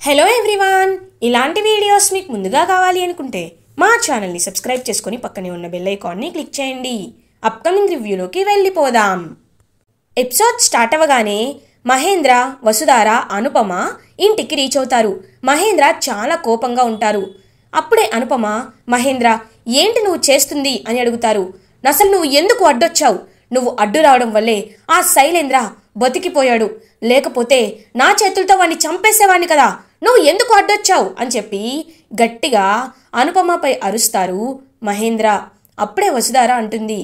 Hello everyone, ఇలాంటి videos మీకు ముందుగా కావాలి అనుకుంటే మా ఛానల్ని సబ్స్క్రైబ్ చేసుకొని పక్కనే ఉన్న బెల్ ఐకాన్ని క్లిక్ చేయండి. అప్కమింగ్ రివ్యూలోకి వెళ్ళిపోదాం. ఎపిసోడ్ స్టార్ట్ అవ్వగానే మహేంద్ర, వసుధార, అనుపమ ఇంటికి రీచ్ అవుతారు. మహేంద్ర చాలా కోపంగా ఉంటారు. అప్పుడే అనుపమ, మహేంద్ర ఏంటి నువ్వు చేస్తుంది అని అడుగుతారు. అసలు నువ్వు ఎందుకు అడ్డొచ్చావు? నువ్వు అడ్డు రావడం వల్లే ఆ శైలేంద్ర బతికిపోయాడు, లేకపోతే నా చేతులతో వాడిని చంపేసేవాడిని కదా, నువ్వు ఎందుకు అడ్డొచ్చావు అని చెప్పి గట్టిగా అనుపమపై అరుస్తారు మహేంద్ర. అప్పుడే వసుధార అంటుంది,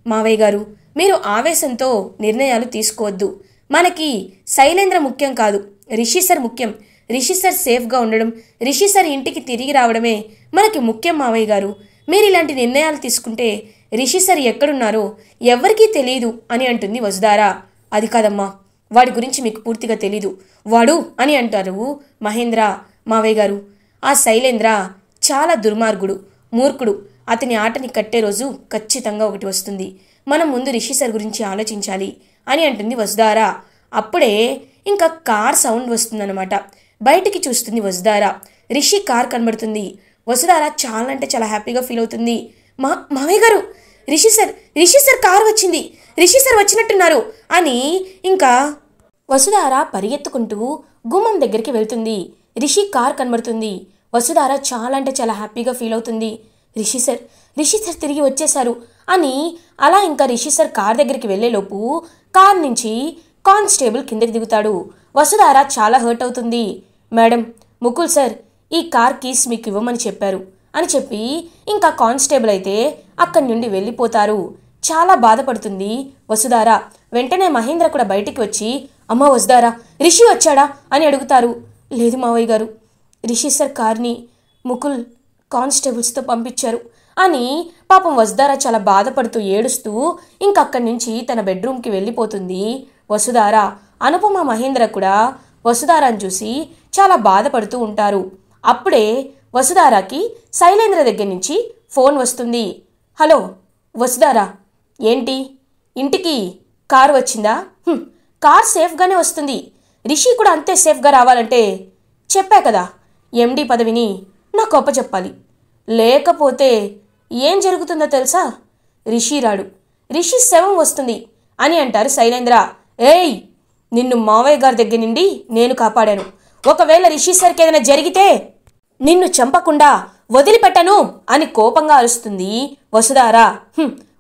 మావయ్య గారు మీరు ఆవేశంతో నిర్ణయాలు తీసుకోవద్దు. మనకి శైలేంద్ర ముఖ్యం కాదు, రిషి సార్ ముఖ్యం. రిషి సార్ సేఫ్గా ఉండడం, రిషి సార్ ఇంటికి తిరిగి రావడమే మనకి ముఖ్యం మావయ్య గారు. మీరు ఇలాంటి నిర్ణయాలు తీసుకుంటే రిషి సార్ ఎక్కడున్నారో ఎవరికీ తెలియదు అని అంటుంది వసుధార. అది కాదమ్మా, వాడి గురించి మీకు పూర్తిగా తెలీదు. వాడు అని అంటారు మహేంద్ర. మావయ్య గారు ఆ శైలేంద్ర చాలా దుర్మార్గుడు, మూర్ఖుడు. అతని ఆటని కట్టే రోజు ఖచ్చితంగా ఒకటి వస్తుంది. మనం ముందు రిషి సార్ గురించి ఆలోచించాలి అని అంటుంది వసుధార. అప్పుడే ఇంకా కార్ సౌండ్ వస్తుందన్నమాట. బయటికి చూస్తుంది వసుధార. రిషి కార్ కనబడుతుంది. వసుధార చాలా అంటే చాలా హ్యాపీగా ఫీల్ అవుతుంది. మావయ్య గారు రిషి సార్ కారు వచ్చింది, రిషి సార్ వచ్చినట్టున్నారు అని ఇంకా వసుధార పరిగెత్తుకుంటూ గుమ్మం దగ్గరికి వెళ్తుంది. రిషి కార్ కనబడుతుంది. వసుధార చాలా అంటే చాలా హ్యాపీగా ఫీల్ అవుతుంది. రిషి సార్ తిరిగి వచ్చేశారు అని అలా ఇంకా రిషి సార్ కార్ దగ్గరికి వెళ్ళేలోపు కార్ నుంచి కానిస్టేబుల్ కిందకి దిగుతాడు. వసుధార చాలా హర్ట్ అవుతుంది. మేడం, ముకుల్ సార్ ఈ కార్ కీస్ మీకు ఇవ్వమని చెప్పారు అని చెప్పి ఇంకా కానిస్టేబుల్ అయితే అక్కడి నుండి వెళ్ళిపోతారు. చాలా బాధపడుతుంది వసుధార. వెంటనే మహేంద్ర కూడా బయటికి వచ్చి, అమ్మ వసుధార రిషి వచ్చాడా అని అడుగుతారు. లేదు మావయ్య గారు, రిషి సార్ కార్ని ముకుల్ కానిస్టేబుల్స్తో పంపించారు అని పాపం వసుధార చాలా బాధపడుతూ ఏడుస్తూ ఇంకక్కడి నుంచి తన బెడ్రూమ్కి వెళ్ళిపోతుంది వసుధార. అనుపమ, మహేంద్ర కూడా వసుధారని చూసి చాలా బాధపడుతూ ఉంటారు. అప్పుడే వసుధారకి శైలేంద్ర దగ్గర నుంచి ఫోన్ వస్తుంది. హలో వసుధార, ఏంటి ఇంటికి కారు వచ్చిందా? కార్ సేఫ్గానే వస్తుంది. రిషి కూడా అంతే సేఫ్గా రావాలంటే చెప్పా కదా, ఎండి పదవిని నాకు అప్పచెప్పాలి. లేకపోతే ఏం జరుగుతుందో తెలుసా? రిషి రాడు, రిషి శవం వస్తుంది అని అంటారు శైలేంద్ర. ఏయ్, నిన్ను మావయ్య గారి దగ్గర నుండి నేను కాపాడాను. ఒకవేళ రిషి సార్కి ఏదైనా జరిగితే నిన్ను చంపకుండా వదిలిపెట్టను అని కోపంగా అరుస్తుంది వసుధార.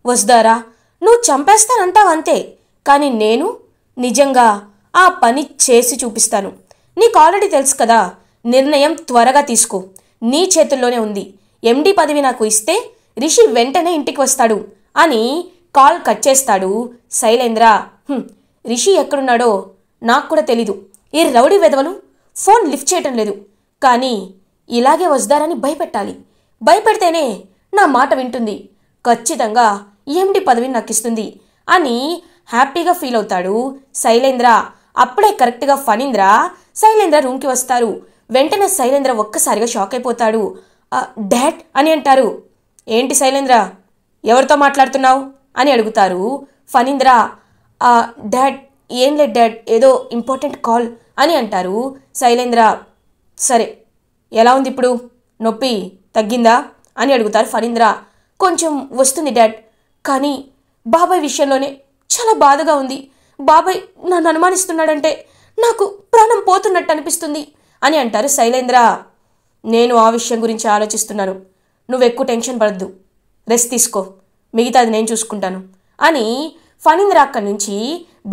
వసుధార, నువ్వు చంపేస్తానంటావంతే, కానీ నేను నిజంగా ఆ పని చేసి చూపిస్తాను. నీకు ఆల్రెడీ తెలుసు కదా, నిర్ణయం త్వరగా తీసుకో, నీ చేతుల్లోనే ఉంది. ఎండి పదవి నాకు ఇస్తే రిషి వెంటనే ఇంటికి వస్తాడు అని కాల్ కట్ చేస్తాడు శైలేంద్ర. రిషి ఎక్కడున్నాడో నాకు కూడా తెలీదు. ఈ రౌడీ వెధవలు ఫోన్ లిఫ్ట్ చేయటం లేదు. కానీ ఇలాగే వసుధారని భయపెట్టాలి. భయపెడితేనే నా మాట వింటుంది. ఖచ్చితంగా ఎండి పదవిని నాకు ఇస్తుంది అని హ్యాపీగా ఫీల్ అవుతాడు శైలేంద్ర. అప్పుడే కరెక్ట్గా ఫణీంద్ర శైలేంద్ర రూమ్కి వస్తారు. వెంటనే శైలేంద్ర ఒక్కసారిగా షాక్ అయిపోతాడు. డాడ్ అని అంటారు. ఏంటి శైలేంద్ర, ఎవరితో మాట్లాడుతున్నావు అని అడుగుతారు ఫణీంద్ర. డాడ్ ఏం లేదు డాడ్, ఏదో ఇంపార్టెంట్ కాల్ అని అంటారు శైలేంద్ర. సరే, ఎలా ఉంది ఇప్పుడు? నొప్పి తగ్గిందా అని అడుగుతారు ఫణీంద్ర. కొంచెం వస్తుంది డాడ్, కానీ బాబాయ్ విషయంలోనే చాలా బాధగా ఉంది. బాబాయ్ నన్ను అనుమానిస్తున్నాడంటే నాకు ప్రాణం పోతున్నట్టు అనిపిస్తుంది అని అంటారు శైలేంద్ర. నేను ఆ విషయం గురించి ఆలోచిస్తున్నాను. నువ్వు ఎక్కువ టెన్షన్ పడద్దు, రెస్ట్ తీసుకో, మిగతాది నేను చూసుకుంటాను అని ఫణీంద్ర అక్కడి నుంచి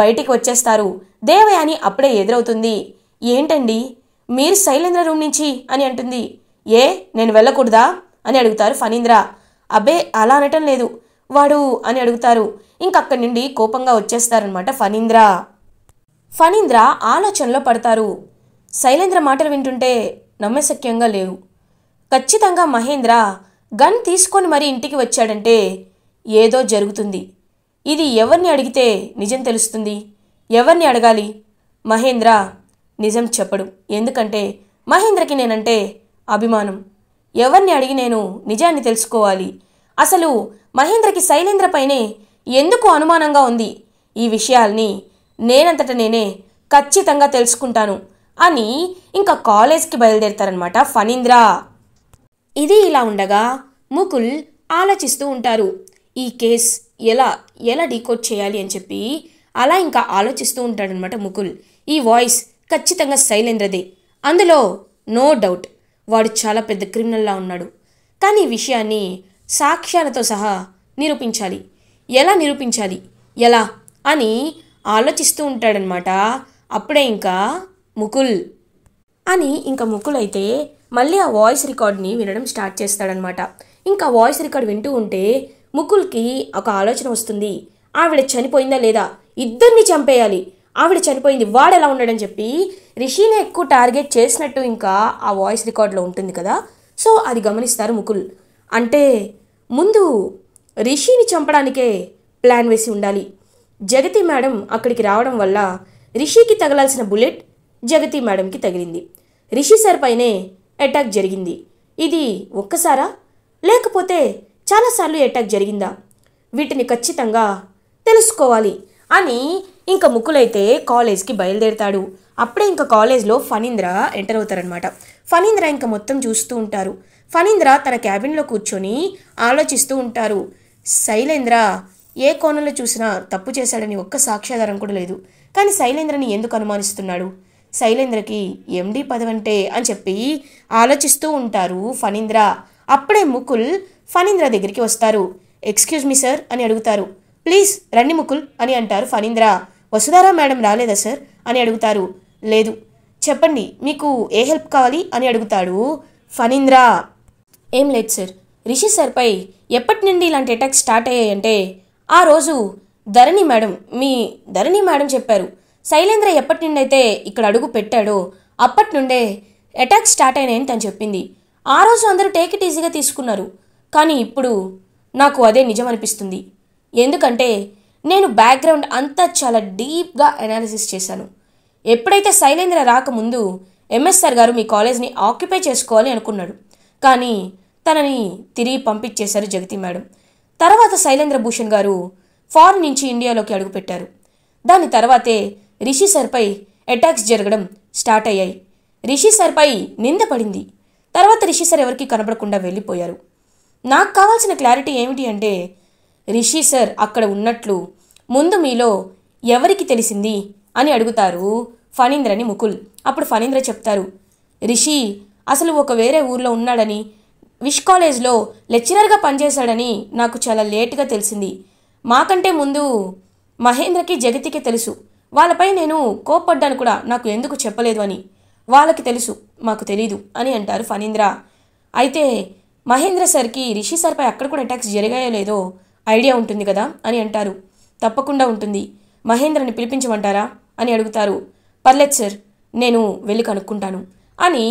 బయటికి వచ్చేస్తారు. దేవయాని అప్పుడే ఎదురవుతుంది. ఏంటండి మీరు శైలేంద్ర రూమ్ నుంచి అని అంటుంది. ఏ నేను వెళ్ళకూడదా అని అడుగుతారు ఫణీంద్ర. అబ్బే అలా అనటం లేదు, వాడు అని అడుగుతారు. ఇంకక్కడి నుండి కోపంగా వచ్చేస్తారనమాట ఫణీంద్ర ఆలోచనలో పడతారు. శైలేంద్ర మాటలు వింటుంటే నమ్మశక్యంగా లేవు. ఖచ్చితంగా మహేంద్ర గన్ తీసుకొని మరీ ఇంటికి వచ్చాడంటే ఏదో జరుగుతుంది. ఇది ఎవరిని అడిగితే నిజం తెలుస్తుంది? ఎవరిని అడగాలి? మహేంద్ర నిజం చెప్పడు. ఎందుకంటే మహేంద్రకి నేనంటే అభిమానం. ఎవరిని అడిగి నేను నిజాన్ని తెలుసుకోవాలి? అసలు మహేంద్రకి శైలేంద్ర పైనే ఎందుకు అనుమానంగా ఉంది? ఈ విషయాల్ని నేనంతట నేనే ఖచ్చితంగా తెలుసుకుంటాను అని ఇంకా కాలేజ్కి బయలుదేరుతారనమాట ఫణీంద్ర. ఇది ఇలా ఉండగా ముకుల్ ఆలోచిస్తూ ఉంటారు. ఈ కేస్ ఎలా ఎలా డీకోడ్ చేయాలి అని చెప్పి అలా ఇంకా ఆలోచిస్తూ ఉంటాడనమాట ముకుల్. ఈ వాయిస్ ఖచ్చితంగా శైలేంద్రదే, అందులో నో డౌట్. వాడు చాలా పెద్ద క్రిమినల్లా ఉన్నాడు. కానీ ఈ విషయాన్ని సాక్ష్యాలతో సహా నిరూపించాలి. ఎలా నిరూపించాలి, ఎలా అని ఆలోచిస్తూ ఉంటాడనమాట. అప్పుడే ఇంకా ముకుల్ అయితే మళ్ళీ ఆ వాయిస్ రికార్డ్ని వినడం స్టార్ట్ చేస్తాడనమాట. ఇంకా వాయిస్ రికార్డ్ వింటూ ఉంటే ముకుల్కి ఒక ఆలోచన వస్తుంది. ఆవిడ చనిపోయిందా లేదా, ఇద్దరిని చంపేయాలి, ఆవిడ చనిపోయింది, వాడు ఎలా ఉన్నాడని చెప్పి రిషిని ఎక్కువ టార్గెట్ చేసినట్టు ఇంకా ఆ వాయిస్ రికార్డ్లో ఉంటుంది కదా. సో అది గమనిస్తారు ముకుల్. అంటే ముందు రిషిని చంపడానికే ప్లాన్ వేసి ఉండాలి. జగతి మేడం అక్కడికి రావడం వల్ల రిషికి తగలాల్సిన బుల్లెట్ జగతి మేడంకి తగిలింది. రిషి సార్ పైనే అటాక్ జరిగింది. ఇది ఒక్కసారా లేకపోతే చాలాసార్లు అటాక్ జరిగిందా, వీటిని ఖచ్చితంగా తెలుసుకోవాలి అని ఇంకా ముకులైతే కాలేజ్కి బయలుదేరుతాడు. అప్పుడే ఇంకా కాలేజ్లో ఫణీంద్ర ఎంటర్ అవుతారనమాట. ఫణీంద్ర ఇంకా మొత్తం చూస్తూ ఉంటారు. ఫణీంద్ర తన క్యాబిన్లో కూర్చొని ఆలోచిస్తూ ఉంటారు. శైలేంద్ర ఏ కోణంలో చూసినా తప్పు చేశాడని ఒక్క సాక్ష్యాధారం కూడా లేదు. కానీ శైలేంద్రని ఎందుకు అనుమానిస్తున్నాడు, శైలేంద్రకి ఎండి పదవంటే అని చెప్పి ఆలోచిస్తూ ఉంటారు ఫణీంద్ర. అప్పుడే ముకుల్ ఫణీంద్ర దగ్గరికి వస్తారు. ఎక్స్క్యూజ్ మీ సార్ అని అడుగుతారు. ప్లీజ్ రండి ముకుల్ అని అంటారు ఫణీంద్ర. వసుధారా మేడం రాలేదా సార్ అని అడుగుతారు. లేదు. చెప్పండి మీకు ఏ హెల్ప్ కావాలి అని అడుగుతాడు ఫణీంద్ర. ఏం లేదు సార్, రిషి సార్పై ఎప్పటి నుండి ఇలాంటి అటాక్స్ స్టార్ట్ అయ్యాయంటే ఆ రోజు ధరణి మేడం చెప్పారు. శైలేంద్ర ఎప్పటి నుండి అయితే ఇక్కడ అడుగు పెట్టాడో అప్పటి నుండే అటాక్స్ స్టార్ట్ అయినాయని తను చెప్పింది. ఆ రోజు అందరూ టేక్ ఇట్ ఈజీగా తీసుకున్నారు. కానీ ఇప్పుడు నాకు అదే నిజం అనిపిస్తుంది. ఎందుకంటే నేను బ్యాక్గ్రౌండ్ అంతా చాలా డీప్గా అనాలిసిస్ చేశాను. ఎప్పుడైతే శైలేంద్ర రాకముందు ఎంఎస్ఆర్ గారు మీ కాలేజ్ని ఆక్యుపై చేసుకోవాలి అనుకున్నాడు. కానీ తనని తిరిగి పంపించేశారు జగతి మేడం. తర్వాత శైలేంద్ర భూషణ్ గారు ఫారెన్ నుంచి ఇండియాలోకి అడుగుపెట్టారు. దాని తర్వాతే రిషి సార్పై అటాక్స్ జరగడం స్టార్ట్ అయ్యాయి. రిషి సార్పై నింద పడింది. తర్వాత రిషి సార్ ఎవరికి కనబడకుండా వెళ్ళిపోయారు. నాకు కావాల్సిన క్లారిటీ ఏమిటి అంటే రిషి సార్ అక్కడ ఉన్నట్లు ముందు మీలో ఎవరికి తెలిసింది అని అడుగుతారు ఫణీంద్రని ముకుల్. అప్పుడు ఫణీంద్ర చెప్తారు, రిషి అసలు ఒక వేరే ఊర్లో ఉన్నాడని, విష్ కాలేజ్లో లెక్చరర్గా పనిచేశాడని నాకు చాలా లేటుగా తెలిసింది. మాకంటే ముందు మహేంద్రకి జగతికి తెలుసు. వాళ్ళపై నేను కోప్పడ్డాను కూడా, నాకు ఎందుకు చెప్పలేదు అని. వాళ్ళకి తెలుసు, మాకు తెలీదు అని అంటారు ఫణీంద్ర. అయితే మహేంద్ర సార్కి రిషి సార్పై అక్కడ కూడా అటాక్స్ జరిగాయో లేదో ఐడియా ఉంటుంది కదా అని అంటారు. తప్పకుండా ఉంటుంది. మహేంద్రని పిలిపించమంటారా అని అడుగుతారు. పర్లేదు సార్, నేను వెళ్ళి కనుక్కుంటాను అని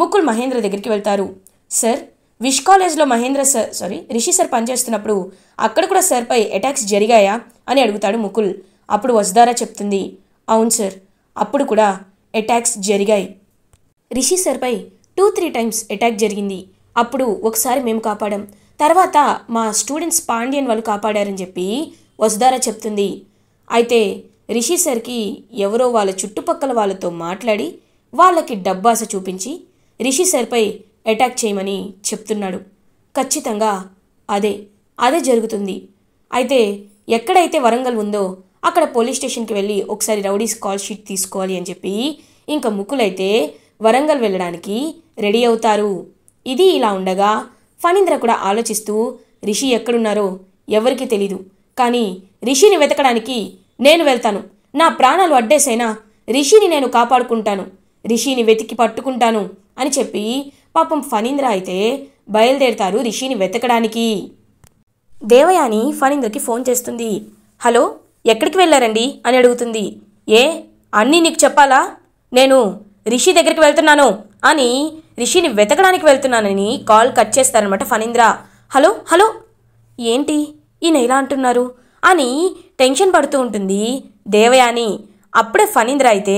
ముకుల్ మహేంద్ర దగ్గరికి వెళ్తారు. సార్, విష్ కాలేజ్లో రిషి సార్ పనిచేస్తున్నప్పుడు అక్కడ కూడా సార్పై అటాక్స్ జరిగాయా అని అడుగుతాడు ముకుల్. అప్పుడు వసుధారా చెప్తుంది, అవును సార్, అప్పుడు కూడా అటాక్స్ జరిగాయి. రిషి సార్పై 2-3 టైమ్స్ అటాక్ జరిగింది. అప్పుడు ఒకసారి మేము కాపాడాం, తర్వాత మా స్టూడెంట్స్ పాండ్యన్ వాళ్ళు కాపాడారని చెప్పి వసుధారా చెప్తుంది. అయితే రిషి సార్కి ఎవరో వాళ్ళ చుట్టుపక్కల వాళ్ళతో మాట్లాడి వాళ్ళకి డబ్బాస చూపించి రిషి సార్పై అటాక్ చేయమని చెప్తున్నాడు. ఖచ్చితంగా అదే జరుగుతుంది. అయితే ఎక్కడైతే వరంగల్ ఉందో అక్కడ పోలీస్ స్టేషన్కి వెళ్ళి ఒకసారి రౌడీస్ కాల్ షీట్ తీసుకోవాలి అని చెప్పి ఇంకా ముకులైతే వరంగల్ వెళ్ళడానికి రెడీ అవుతారు. ఇది ఇలా ఉండగా ఫణీంద్ర కూడా ఆలోచిస్తూ రిషి ఎక్కడున్నారో ఎవరికీ తెలీదు, కానీ రిషిని వెతకడానికి నేను వెళ్తాను. నా ప్రాణాలు అడ్డేసైనా రిషిని నేను కాపాడుకుంటాను, రిషిని వెతికి పట్టుకుంటాను అని చెప్పి పాపం ఫణీంద్ర అయితే బయలుదేరుతారు రిషిని వెతకడానికి. దేవయాని ఫణీంద్రకి ఫోన్ చేస్తుంది. హలో, ఎక్కడికి వెళ్ళారండి అని అడుగుతుంది. ఏ అన్నీ నీకు చెప్పాలా, నేను రిషి దగ్గరికి వెళ్తున్నాను అని, రిషిని వెతకడానికి వెళ్తున్నానని కాల్ కట్ చేస్తారనమాట ఫణీంద్ర. హలో హలో ఏంటి ఈయన ఇలా అంటున్నారు అని టెన్షన్ పడుతూ ఉంటుంది దేవయాని. అప్పుడే ఫణీంద్ర అయితే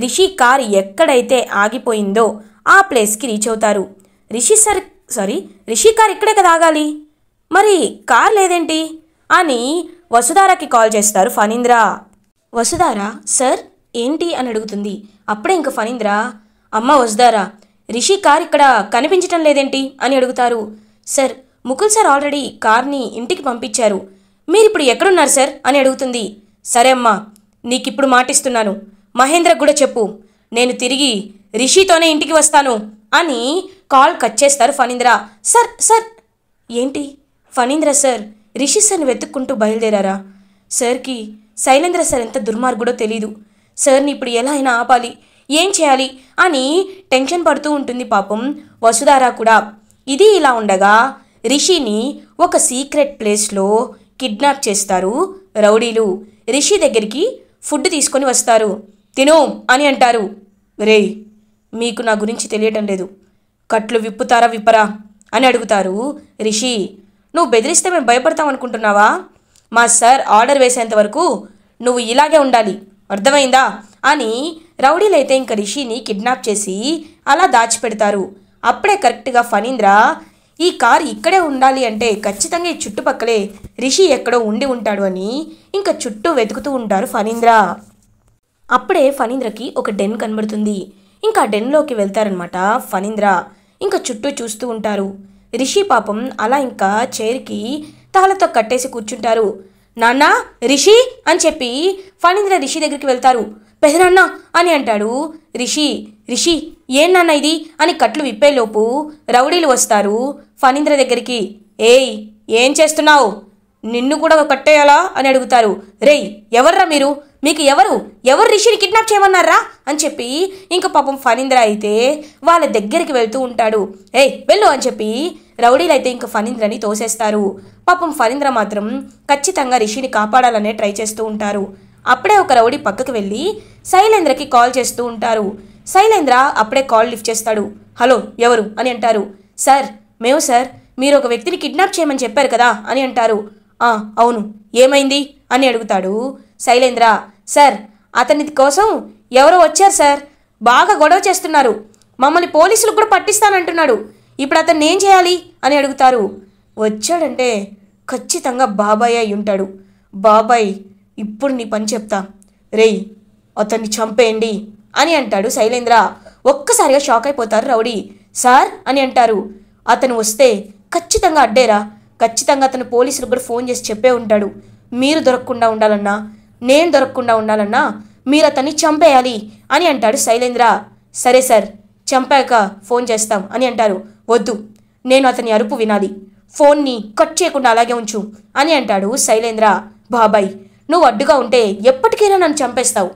రిషి కార్ ఎక్కడైతే ఆగిపోయిందో ఆ ప్లేస్కి రీచ్ అవుతారు. రిషి కార్ ఇక్కడే కదా ఆగాలి, మరి కార్ లేదేంటి అని వసుధారాకి కాల్ చేస్తారు ఫణీంద్ర. వసుధారా సార్ ఏంటి అని అడుగుతుంది. అప్పుడే ఇంక ఫణీంద్ర, అమ్మ వస్తారా, రిషి కార్ ఇక్కడ కనిపించటం లేదేంటి అని అడుగుతారు. సార్, ముకుల్ సార్ ఆల్రెడీ కార్ని ఇంటికి పంపించారు. మీరిప్పుడు ఎక్కడున్నారు సార్ అని అడుగుతుంది. సరే అమ్మా, నీకిప్పుడు మాటిస్తున్నాను, మహేంద్రకు కూడా చెప్పు, నేను తిరిగి రిషితోనే ఇంటికి వస్తాను అని కాల్ కట్ చేస్తారు ఫణీంద్ర. సార్ సార్ ఏంటి ఫణీంద్ర సార్ రిషి సార్ని వెతుక్కుంటూ బయలుదేరారా? సార్కి శైలేంద్ర సార్ ఎంత దుర్మార్గుడో తెలీదు. సార్ని ఇప్పుడు ఎలా అయినా ఆపాలి, ఏం చేయాలి అని టెన్షన్ పడుతూ ఉంటుంది పాపం వసుధార కూడా. ఇది ఇలా ఉండగా రిషిని ఒక సీక్రెట్ ప్లేస్లో కిడ్నాప్ చేస్తారు రౌడీలు. రిషి దగ్గరికి ఫుడ్ తీసుకొని వస్తారు. తిను అని అంటారు. రేయ్, మీకు నా గురించి తెలియటం లేదు, కట్లు విప్పుతారా విప్పరా అని అడుగుతారు రిషి. నువ్వు బెదిరిస్తే మేము భయపడతాం అనుకుంటున్నావా? మా సార్ ఆర్డర్ వేసేంత వరకు నువ్వు ఇలాగే ఉండాలి, అర్థమైందా అని రౌడీలైతే ఇంక రిషిని కిడ్నాప్ చేసి అలా దాచిపెడతారు. అప్పుడే కరెక్ట్గా ఫణీంద్ర ఈ కార్ ఇక్కడే ఉండాలి అంటే ఖచ్చితంగా ఈ చుట్టుపక్కలే రిషి ఎక్కడో ఉండి ఉంటాడు అని ఇంకా చుట్టూ వెతుకుతూ ఉంటారు ఫణీంద్ర. అప్పుడే ఫణీంద్రకి ఒక డెన్ కనబడుతుంది. ఇంకా డెన్లోకి వెళ్తారనమాట ఫణీంద్ర. ఇంకా చుట్టూ చూస్తూ ఉంటారు. రిషి పాపం అలా ఇంకా చైర్కి తాళతో కట్టేసి కూర్చుంటారు. నాన్న, రిషి అని చెప్పి ఫణీంద్ర రిషి దగ్గరికి వెళ్తారు. పెదనాన్న అని అంటాడు రిషి. రిషి, ఏం నాన్న ఇది అని కట్లు విప్పేలోపు రౌడీలు వస్తారు ఫణీంద్ర దగ్గరికి. ఏయ్, ఏం చేస్తున్నావు, నిన్ను కూడా కట్టేయాలా అని అడుగుతారు. రేయ్, ఎవర్రా మీరు, మీకు ఎవరు రిషిని కిడ్నాప్ చేయమన్నారా అని చెప్పి ఇంకా పాపం ఫణీంద్ర అయితే వాళ్ళ దగ్గరికి వెళ్తూ ఉంటాడు. ఏయ్ వెళ్ళు అని చెప్పి రౌడీలు అయితే ఇంకా ఫణీంద్రని తోసేస్తారు. పాపం ఫణీంద్ర మాత్రం ఖచ్చితంగా రిషిని కాపాడాలనే ట్రై చేస్తూ ఉంటారు. అప్పుడే ఒక రౌడీ పక్కకు వెళ్ళి శైలేంద్రకి కాల్ చేస్తూ ఉంటారు. శైలేంద్ర అప్పుడే కాల్ లిఫ్ట్ చేస్తాడు. హలో, ఎవరు అని అంటారు. సార్, మేము సార్, మీరు ఒక వ్యక్తిని కిడ్నాప్ చేయమని చెప్పారు కదా అని అంటారు. అవును, ఏమైంది అని అడుగుతాడు శైలేంద్ర. సార్, అతని కోసం ఎవరో వచ్చారు సార్, బాగా గొడవ చేస్తున్నారు, మమ్మల్ని పోలీసులకు కూడా పట్టిస్తానంటున్నాడు, ఇప్పుడు అతన్ని ఏం చేయాలి అని అడుగుతారు. వచ్చాడంటే ఖచ్చితంగా బాబాయ్ అయి ఉంటాడు. బాబాయ్, ఇప్పుడు నీ పని చెప్తా, రేయ్ అతన్ని చంపేయండి అని అంటాడు శైలేంద్ర. ఒక్కసారిగా షాక్ అయిపోతారు రౌడీ. సార్ అని అంటారు. అతను వస్తే ఖచ్చితంగా అడ్డేరా, ఖచ్చితంగా అతను పోలీసులకు కూడా ఫోన్ చేసి చెప్పే ఉంటాడు. మీరు దొరకకుండా ఉండాలన్నా, నేను దొరకకుండా ఉండాలన్నా మీరు అతన్ని చంపేయాలి అని అంటాడు శైలేంద్ర. సరే సార్, చంపాక ఫోన్ చేస్తాం అని అంటారు. వద్దు, నేను అతని అరుపు వినాలి, ఫోన్ని కట్ చేయకుండా అలాగే ఉంచు అని అంటాడు శైలేంద్ర. బాబాయ్, నువ్వు అడ్డుగా ఉంటే ఎప్పటికైనా నన్ను చంపేస్తావు,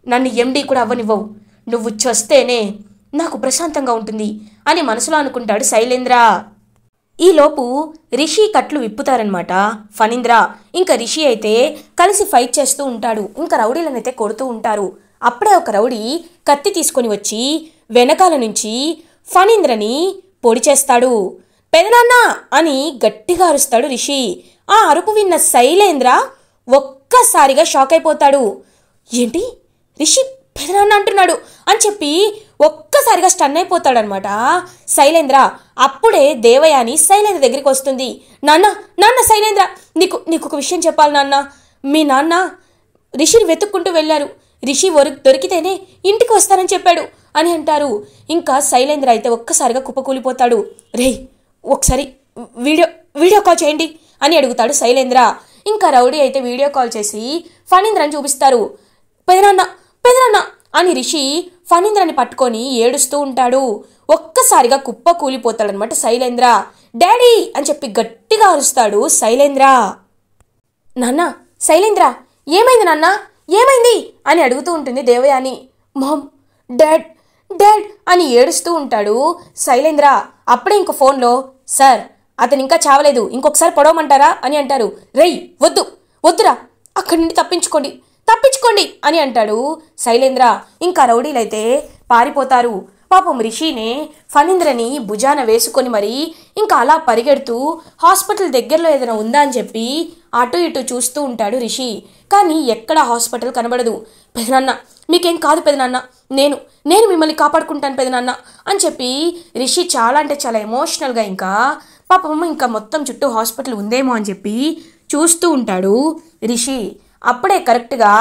నన్ను ఎండీ కూడా అవ్వనివ్వవు, నువ్వు చస్తేనే నాకు ప్రశాంతంగా ఉంటుంది అని మనసులో అనుకుంటాడు శైలేంద్ర. ఈలోపు రిషి కట్లు విప్పుతారనమాట ఫణీంద్ర. ఇంకా రిషి అయితే కలిసి ఫైట్ చేస్తూ ఉంటాడు. ఇంకా రౌడీలనైతే కొడుతూ ఉంటారు. అప్పుడే ఒక రౌడీ కత్తి తీసుకొని వచ్చి వెనకాల నుంచి ఫణీంద్రని పొడి చేస్తాడు. పెదనాన్న అని గట్టిగా అరుస్తాడు రిషి. ఆ అరుపు విన్న శైలేంద్ర ఒక్కసారిగా షాక్ అయిపోతాడు. ఏంటి, రిషి పెదనాన్న అంటున్నాడు అని చెప్పి ఒక్కసారిగా స్టన్ అయిపోతాడనమాట శైలేంద్ర. అప్పుడే దేవయాని శైలేంద్ర దగ్గరికి వస్తుంది. నాన్న శైలేంద్ర, నీకు ఒక విషయం చెప్పాలి నాన్న, మీ నాన్న రిషిని వెతుక్కుంటూ వెళ్ళారు, రిషి దొరికితేనే ఇంటికి వస్తానని చెప్పాడు అని అంటారు. ఇంకా శైలేంద్ర అయితే ఒక్కసారిగా కుప్పకూలిపోతాడు. రేయ్, ఒకసారి వీడియో కాల్ చేయండి అని అడుగుతాడు శైలేంద్ర. ఇంకా రౌడీ అయితే వీడియో కాల్ చేసి ఫణీంద్రని చూపిస్తారు. పెదనాన్న అని రిషి ఫణీంద్రని పట్టుకొని ఏడుస్తూ ఉంటాడు. ఒక్కసారిగా కుప్ప కూలిపోతాడనమాట శైలేంద్ర. డాడీ అని చెప్పి గట్టిగా అరుస్తాడు శైలేంద్ర. నాన్న, శైలేంద్ర ఏమైంది నాన్న, ఏమైంది అని అడుగుతూ ఉంటుంది దేవయాని. మామ్, డాడ్ అని ఏడుస్తూ ఉంటాడు శైలేంద్ర. అప్పుడే ఇంకో ఫోన్లో, సార్ అతను ఇంకా చావలేదు, ఇంకొకసారి పొడవమంటారా అని అంటారు. రేయ్ వద్దురా, అక్కడి నుండి తప్పించుకోండి అని అంటాడు శైలేంద్ర. ఇంకా రౌడీలైతే పారిపోతారు. పాపం రిషినే ఫణీంద్రని భుజాన వేసుకొని మరి ఇంకా అలా పరిగెడుతూ హాస్పిటల్ దగ్గరలో ఏదైనా ఉందా అని చెప్పి అటు ఇటు చూస్తూ ఉంటాడు రిషి. కానీ ఎక్కడ హాస్పిటల్ కనబడదు. పెదనాన్న, మీకేం కాదు పెదనాన్న, నేను మిమ్మల్ని కాపాడుకుంటాను పెదనాన్న అని చెప్పి రిషి చాలా అంటే చాలా ఎమోషనల్గా ఇంకా పాపం ఇంకా మొత్తం చుట్టూ హాస్పిటల్ ఉందేమో అని చెప్పి చూస్తూ ఉంటాడు రిషి. అప్పుడే కరెక్ట్గా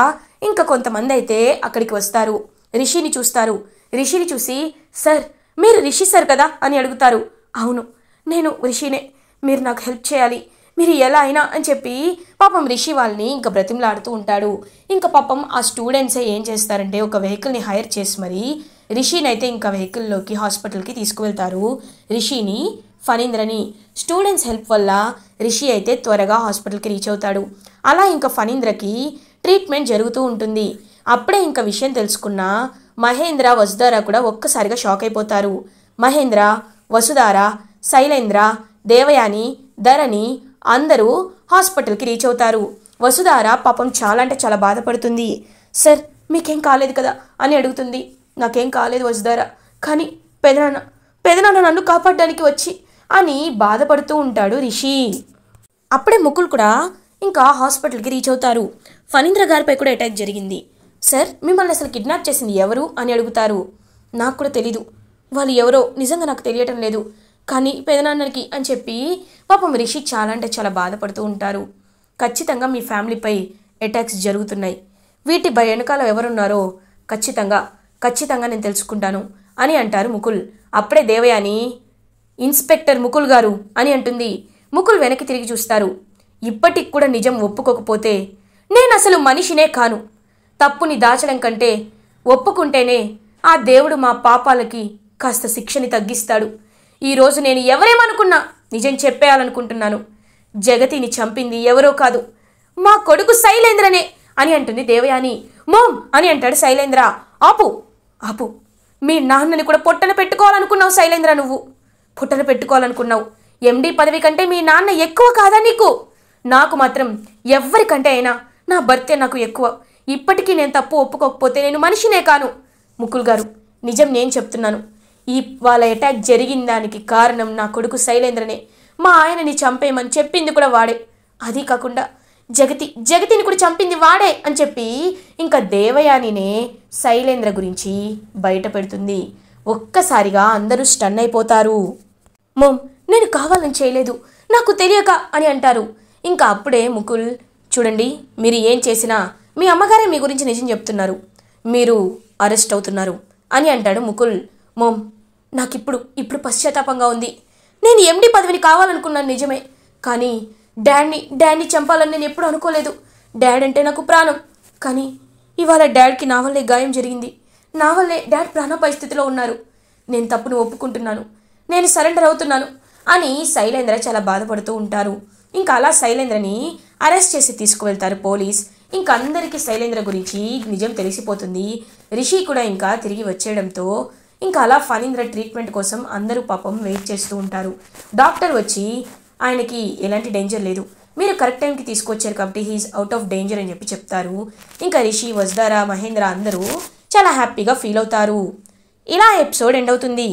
ఇంకా కొంతమంది అయితే అక్కడికి వస్తారు. రిషిని చూస్తారు. రిషిని చూసి, సార్ మీరు రిషి సార్ కదా అని అడుగుతారు. అవును, నేను రిషినే, మీరు నాకు హెల్ప్ చేయాలి, మీరు ఎలా అయినా అని చెప్పి పాపం రిషి వాళ్ళని ఇంకా బ్రతిమలాడుతూ ఉంటాడు. ఇంకా పాపం ఆ స్టూడెంట్సే ఏం చేస్తారంటే ఒక వెహికల్ని హైర్ చేసి మరి రిషిని అయితే ఇంకా వెహికల్లోకి హాస్పిటల్కి తీసుకువెళ్తారు. రిషిని, ఫణీంద్రని. స్టూడెంట్స్ హెల్ప్ వల్ల రిషి అయితే త్వరగా హాస్పిటల్కి రీచ్ అవుతాడు. అలా ఇంకా ఫణీంద్రకి ట్రీట్మెంట్ జరుగుతూ ఉంటుంది. అప్పుడే ఇంకా విషయం తెలుసుకున్న మహేంద్ర, వసుధార కూడా ఒక్కసారిగా షాక్ అయిపోతారు. మహేంద్ర, వసుధార, శైలేంద్ర, దేవయాని, ధరణి అందరూ హాస్పిటల్కి రీచ్ అవుతారు. వసుధార పాపం చాలా అంటే చాలా బాధపడుతుంది. సార్ మీకేం కాలేదు కదా అని అడుగుతుంది. నాకేం కాలేదు వసుధార, కానీ పెదనాన్న నన్ను కాపాడడానికి వచ్చి అని బాధపడుతూ ఉంటాడు రిషి. అప్పుడే ముకుల్ కూడా ఇంకా హాస్పిటల్కి రీచ్ అవుతారు. ఫణీంద్ర గారిపై కూడా అటాక్ జరిగింది. సార్ మిమ్మల్ని అసలు కిడ్నాప్ చేసింది ఎవరు అని అడుగుతారు. నాకు కూడా తెలీదు, వాళ్ళు ఎవరో నిజంగా నాకు తెలియటం లేదు, కానీ పెదనాన్నకి అని చెప్పి పాపం రిషి చాలా అంటే చాలా బాధపడుతూ ఉంటారు. ఖచ్చితంగా మీ ఫ్యామిలీపై అటాక్స్ జరుగుతున్నాయి, వీటి వెనకాల ఎవరున్నారో ఖచ్చితంగా నేను తెలుసుకుంటాను అని అంటారు ముకుల్. అప్పుడే దేవయాని, ఇన్స్పెక్టర్ ముకుల్ గారు అని అంటుంది. ముకుల్ వెనక్కి తిరిగి చూస్తారు. ఇప్పటికి కూడా నిజం ఒప్పుకోకపోతే నేను అసలు మనిషినే కాను. తప్పుని దాచడం కంటే ఒప్పుకుంటేనే ఆ దేవుడు మా పాపాలకి కాస్త శిక్షని తగ్గిస్తాడు. ఈరోజు నేను ఎవరేమనుకున్నా నిజం చెప్పేయాలనుకుంటున్నాను. జగతిని చంపింది ఎవరో కాదు, మా కొడుకు శైలేంద్రనే అని అంటుంది దేవయాని. మోమ్ అని అంటాడు శైలేంద్ర. ఆపు, మీ నాన్నని కూడా పొట్టన పెట్టుకోవాలనుకున్నావు శైలేంద్ర, నువ్వు పొట్టన పెట్టుకోవాలనుకున్నావు. ఎండి పదవి కంటే మీ నాన్న ఎక్కువ కాదా నీకు? నాకు మాత్రం ఎవరికంటే అయినా నా భర్తే నాకు ఎక్కువ. ఇప్పటికీ నేను తప్పు ఒప్పుకోకపోతే నేను మనిషినే కాను. ముకుల్ గారు, నిజం నేను చెప్తున్నాను. వాళ్ళ అటాక్ జరిగిన దానికి కారణం నా కొడుకు శైలేంద్రనే. మా ఆయనని చంపేయమని చెప్పింది కూడా వాడే. అది కాకుండా జగతిని కూడా చంపింది వాడే అని చెప్పి ఇంకా దేవయానినే శైలేంద్ర గురించి బయట పెడుతుంది. ఒక్కసారిగా అందరూ స్టన్ అయిపోతారు. మోమ్, నేను కావాలని చేయలేదు, నాకు తెలియక అని అంటారు. ఇంకా అప్పుడే ముకుల్, చూడండి మీరు ఏం చేసినా మీ అమ్మగారే మీ గురించి నిజం చెప్తున్నారు, మీరు అరెస్ట్ అవుతున్నారు అని అంటాడు ముకుల్. మోమ్, నాకిప్పుడు పశ్చాత్తాపంగా ఉంది. నేను ఎండి పదవిని కావాలనుకున్నాను నిజమే, కానీ డాడ్ని చంపాలని నేను ఎప్పుడు అనుకోలేదు. డాడ్ అంటే నాకు ప్రాణం, కానీ ఇవాళ డాడ్కి నా వల్లే గాయం జరిగింది, నా వల్లే డాడ్ ప్రాణాపాయ స్థితిలో ఉన్నారు. నేను తప్పును ఒప్పుకుంటున్నాను, నేను సరెండర్ అవుతున్నాను అని శైలేంద్ర చాలా బాధపడుతూ ఉంటారు. ఇంకా అలా శైలేంద్రని అరెస్ట్ చేసి తీసుకువెళ్తారు పోలీస్. ఇంకా అందరికీ శైలేంద్ర గురించి నిజం తెలిసిపోతుంది. రిషి కూడా ఇంకా తిరిగి వచ్చేయడంతో ఇంకా అలా ఫణీంద్ర ట్రీట్మెంట్ కోసం అందరూ పాపం వెయిట్ చేస్తూ ఉంటారు. డాక్టర్ వచ్చి ఆయనకి ఎలాంటి డేంజర్ లేదు, మీరు కరెక్ట్ టైంకి తీసుకొచ్చారు కాబట్టి హీఈస్ అవుట్ ఆఫ్ డేంజర్ అని చెప్తారు. ఇంకా రిషి, వసుధార, మహేంద్ర అందరూ చాలా హ్యాపీగా ఫీల్ అవుతారు. ఇలా ఎపిసోడ్ ఎండ్ అవుతుంది.